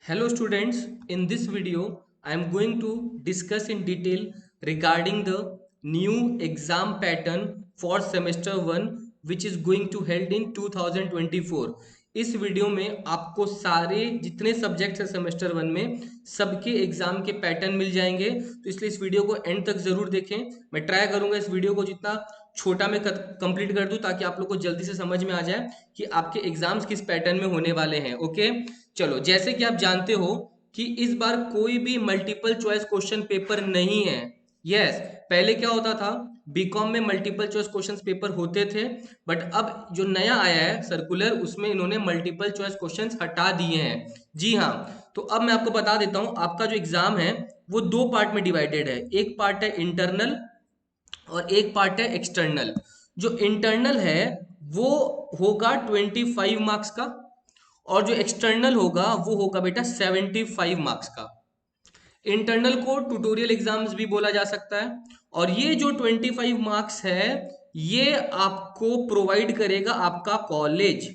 Hello students, in this video I am going to discuss in detail regarding the new exam pattern for semester 1 which is going to held in 2024. इस video में आपको सारे जितने subjects हैं semester 1 में सबके exam के pattern मिल जाएंगे, तो इसलिए इस वीडियो को एंड तक जरूर देखें। मैं ट्राई करूंगा इस वीडियो को जितना छोटा मैं कंप्लीट कर दूं ताकि आप लोग को जल्दी से समझ में आ जाए कि आपके एग्जाम्स किस पैटर्न में होने वाले हैं। ओके, चलो जैसे कि आप जानते हो कि इस बार कोई भी मल्टीपल चॉइस क्वेश्चन पेपर नहीं है। यस, पहले क्या होता था, बीकॉम में मल्टीपल चॉइस क्वेश्चंस पेपर होते थे, बट अब जो नया आया है सर्कुलर उसमें इन्होंने मल्टीपल चॉइस क्वेश्चंस हटा दिए हैं। जी हाँ, तो अब मैं आपको बता देता हूं, आपका जो एग्जाम है वो दो पार्ट में डिवाइडेड है। एक पार्ट है इंटरनल और एक पार्ट है एक्सटर्नल। जो इंटरनल है वो होगा 25 मार्क्स का और जो एक्सटर्नल होगा वो होगा बेटा 75 मार्क्स का। इंटरनल को ट्यूटोरियल एग्जाम्स भी बोला जा सकता है और ये जो 25 मार्क्स है ये आपको प्रोवाइड करेगा आपका कॉलेज।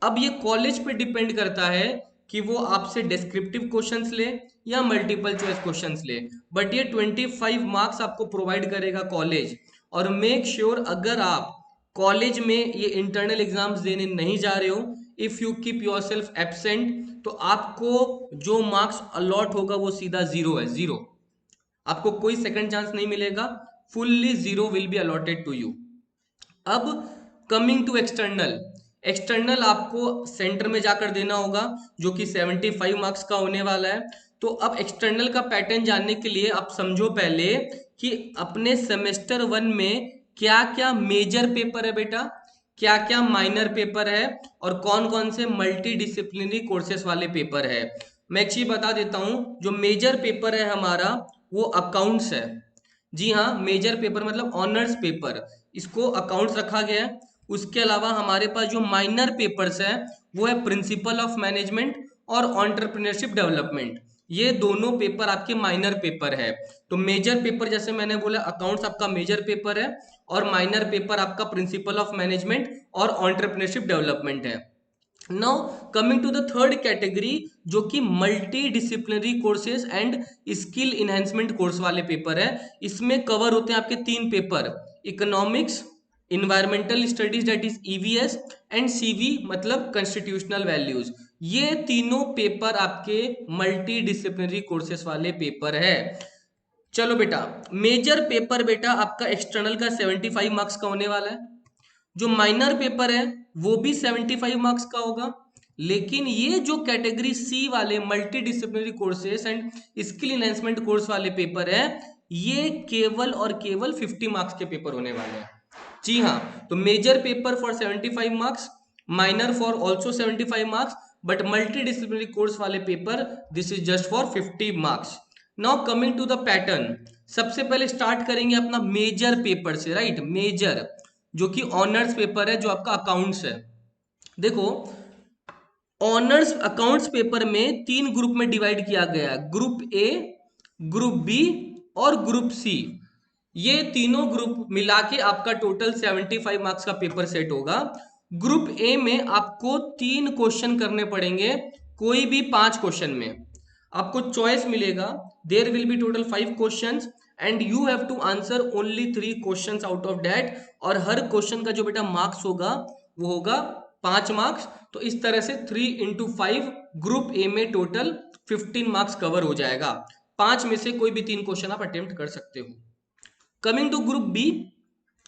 अब ये कॉलेज पे डिपेंड करता है कि वो आपसे डिस्क्रिप्टिव क्वेश्चंस ले या मल्टीपल चॉइस क्वेश्चंस ले, बट ये 25 मार्क्स आपको प्रोवाइड करेगा कॉलेज। और मेक श्योर अगर आप कॉलेज में ये इंटरनल एग्जाम्स देने नहीं जा रहे हो, if you keep your self absent, तो आपको जो मार्क्स अलॉट होगा वो सीधा जीरो है, जीरो। आपको कोई सेकंड चांस नहीं मिलेगा, fully zero will be allotted to you. अब कमिंग टू एक्सटर्नल, एक्सटर्नल आपको सेंटर में जाकर देना होगा जो कि 75 मार्क्स का होने वाला है। तो अब एक्सटर्नल का पैटर्न जानने के लिए आप समझो पहले कि अपने सेमेस्टर 1 में क्या क्या मेजर पेपर है बेटा, क्या क्या माइनर पेपर है और कौन कौन से मल्टी डिसिप्लिनरी कोर्सेस वाले पेपर है। मैं एक चीज बता देता हूं, जो मेजर पेपर है हमारा वो अकाउंट्स है। जी हाँ, मेजर पेपर मतलब ऑनर्स पेपर, इसको अकाउंट्स रखा गया है। उसके अलावा हमारे पास जो माइनर पेपर्स हैं वो है प्रिंसिपल ऑफ मैनेजमेंट और एंटरप्रेन्योरशिप डेवलपमेंट। ये दोनों पेपर आपके माइनर पेपर है। तो मेजर पेपर जैसे मैंने बोला अकाउंट्स आपका मेजर पेपर है और माइनर पेपर आपका प्रिंसिपल ऑफ मैनेजमेंट और एंटरप्रेन्योरशिप डेवलपमेंट है। Now coming to the third category जो कि multi disciplinary courses and skill enhancement course वाले पेपर है। इसमें कवर होते हैं आपके तीन paper, economics, environmental studies that is EVS and CV मतलब कॉन्स्टिट्यूशनल वैल्यूज। ये तीनों पेपर आपके मल्टी डिसिप्लिनरी कोर्सेस वाले पेपर है। चलो बेटा, मेजर पेपर बेटा आपका एक्सटर्नल का 75 मार्क्स का होने वाला है। जो माइनर पेपर है वो भी 75 मार्क्स का होगा, लेकिन ये जो कैटेगरी सी वाले multi disciplinary courses and skill enhancement course वाले पेपर है ये केवल और केवल 50 मार्क्स के पेपर होने वाले हैं। जी हाँ, तो major paper for 75 marks, minor for also 75 marks, but multi disciplinary course वाले paper this is just for 50 marks. Now coming to the pattern, सबसे पहले स्टार्ट करेंगे अपना मेजर पेपर से, राइट। मेजर जो कि ऑनर्स पेपर है, जो आपका अकाउंट्स है। देखो, ऑनर्स अकाउंट्स पेपर में तीन ग्रुप में डिवाइड किया गया है, ग्रुप ए, ग्रुप बी और ग्रुप सी। ये तीनों ग्रुप मिला के आपका टोटल 75 मार्क्स का पेपर सेट होगा। ग्रुप ए में आपको तीन क्वेश्चन करने पड़ेंगे, कोई भी पांच क्वेश्चन में आपको चॉइस मिलेगा। There will be total 5 questions and you have to answer only 3 questions out of that. और हर क्वेश्चन का जो बेटा मार्क्स होगा वो होगा 5 मार्क्स। तो इस तरह से 3 इंटू 5 ग्रुप ए में टोटल 15 मार्क्स कवर हो जाएगा। पांच में से कोई भी तीन क्वेश्चन आप अटेम्प्ट कर सकते हो। Coming to group B,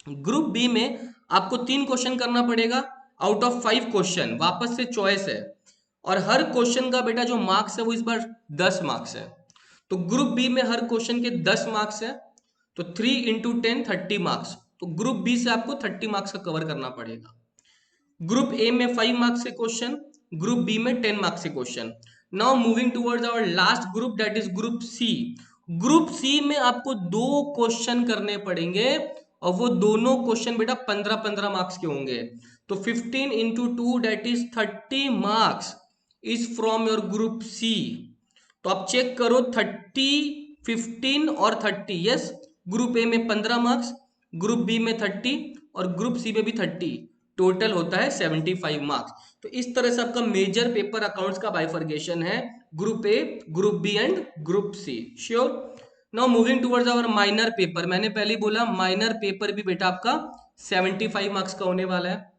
group B में आपको तीन क्वेश्चन करना पड़ेगा आउट ऑफ 5 क्वेश्चन, वापस से चॉइस है। और हर क्वेश्चन का बेटा जो मार्क्स है वो इस बार 10 मार्क्स है। तो ग्रुप बी में हर क्वेश्चन के 10 मार्क्स है, तो 3 इंटू 10 30 मार्क्स। तो ग्रुप बी से आपको 30 मार्क्स का कवर करना पड़ेगा। ग्रुप ए में 5 मार्क्स से क्वेश्चन, ग्रुप बी में 10 मार्क्स से question. Now moving towards our last group that is group C. Group C में आपको दो क्वेश्चन करने पड़ेंगे और वो दोनों क्वेश्चन बेटा 15-15 मार्क्स के होंगे। तो 15 into 2 that is 30 marks is from your group C. तो आप चेक करो 30, 15 और 30। यस, ग्रुप ए में 15 मार्क्स, ग्रुप बी में 30 और ग्रुप सी में भी 30। टोटल होता है 75 मार्क्स। तो इस तरह से आपका मेजर पेपर अकाउंट्स का बाइफर्केशन है, group A, group B and group C. Sure. Now moving towards our minor paper, मैंने पहले ही बोला माइनर पेपर भी बेटा आपका 75 मार्क्स का होने वाला है।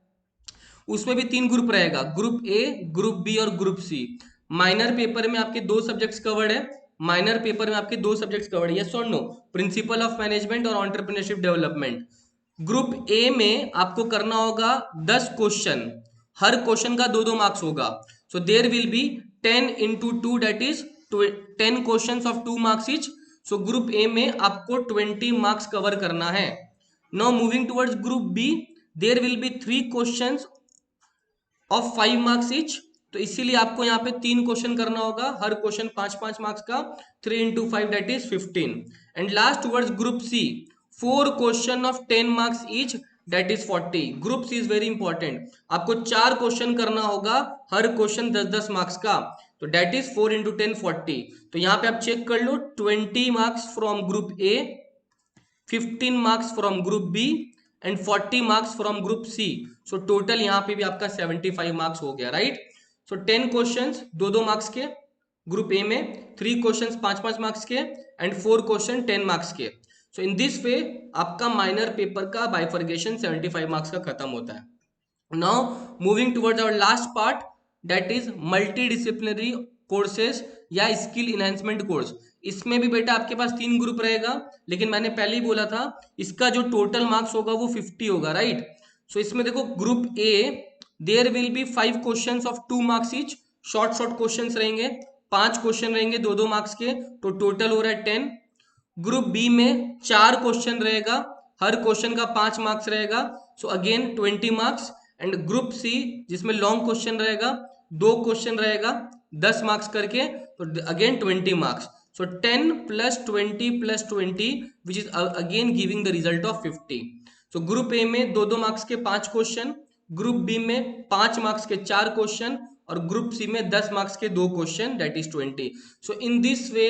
उसमें भी 3 ग्रुप रहेगा, ग्रुप ए, ग्रुप बी और ग्रुप सी। माइनर पेपर में आपके 2 सब्जेक्ट्स कवर्ड है, माइनर पेपर में आपके 2 सब्जेक्ट्स कवर्ड है, यस और नो, प्रिंसिपल ऑफ मैनेजमेंट और एंटरप्रेन्योरशिप डेवलपमेंट। ग्रुप ए में आपको करना होगा 10 क्वेश्चन, हर क्वेश्चन का 2-2 मार्क्स होगा। So there will be 10 into 2 that is 10 questions of 2 marks each. So group A में आपको 20 मार्क्स कवर करना है। Now moving towards group B, there will be 3 questions of 5 marks each. तो इसीलिए आपको यहाँ पे 3 क्वेश्चन करना होगा, हर क्वेश्चन 5-5 मार्क्स का, 3 into 5 that is 15। And last towards group C, 4 question of 10 marks each that is 40। Group C is very important, आपको 4 question करना होगा, हर क्वेश्चन 10-10 मार्क्स का, तो दैट इज 4 into 10 40। तो यहाँ पे आप चेक कर लो, 20 marks from group A, 15 marks from group B and 40 marks from group C. So total यहाँ पे भी आपका 75 मार्क्स हो गया, राइट। सो 10 क्वेश्चंस 2-2 मार्क्स के ग्रुप ए में, 3 क्वेश्चंस 5-5 मार्क्स के एंड 4 क्वेश्चन 10 मार्क्स के। सो इन दिस वे आपका माइनर पेपर का बाइफर्केशन 75 मार्क्स का खत्म होता है। Now moving towards our last part, that is multi disciplinary courses या स्किल इनहेंसमेंट कोर्स। इसमें भी बेटा आपके पास 3 ग्रुप रहेगा, लेकिन मैंने पहले ही बोला था इसका जो टोटल मार्क्स होगा वो 50 होगा, राइट। सो इसमें देखो group A, there will be 5 questions of 2 marks each, short short questions रहेंगे, 5 क्वेश्चन रहेंगे 2-2 मार्क्स के, तो टोटल हो रहा है 10। ग्रुप बी में 4 क्वेश्चन रहेगा, हर क्वेश्चन का 5 मार्क्स रहेगा, so again 20 marks. And group C जिसमें लॉन्ग क्वेश्चन रहेगा, 2 क्वेश्चन रहेगा 10 मार्क्स करके, तो again 20 marks. So 10 + 20 + 20 which is again giving the result of 50। So group A में 2-2 मार्क्स के 5 क्वेश्चन, ग्रुप बी में 5 मार्क्स के 4 क्वेश्चन और ग्रुप सी में 10 मार्क्स के 2 question that is 20। So in this way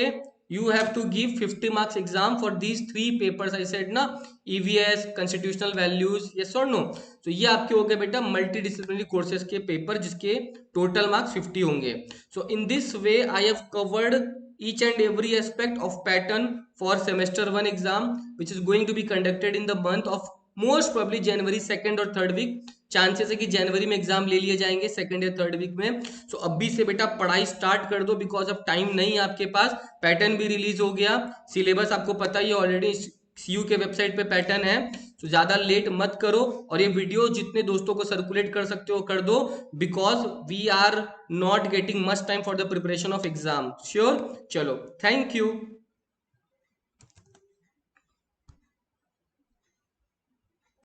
you have to give 50 marks exam for these 3 papers I said ना, EVS, constitutional values, yes or no। तो ये आपके हो गए बेटा मल्टी डिसिप्लिनरी कोर्सेज के पेपर जिसके टोटल मार्क्स 50 होंगे। So in this way I have covered each and every aspect of pattern for semester 1 exam which is going to be conducted in the month of most probably January 2nd और 3rd week. Chances है कि जनवरी में exam ले लिए जाएंगे 2nd या 3rd week में। सो अभी से बेटा पढ़ाई स्टार्ट कर दो, बिकॉज अब टाइम नहीं है आपके पास। पैटर्न भी रिलीज हो गया, सिलेबस आपको पता ही है ऑलरेडी, सीयू के वेबसाइट पे पैटर्न है। तो ज्यादा लेट मत करो और ये वीडियो जितने दोस्तों को सर्कुलेट कर सकते हो कर दो, because we are not getting much time for the preparation of exam. Sure, चलो थैंक यू।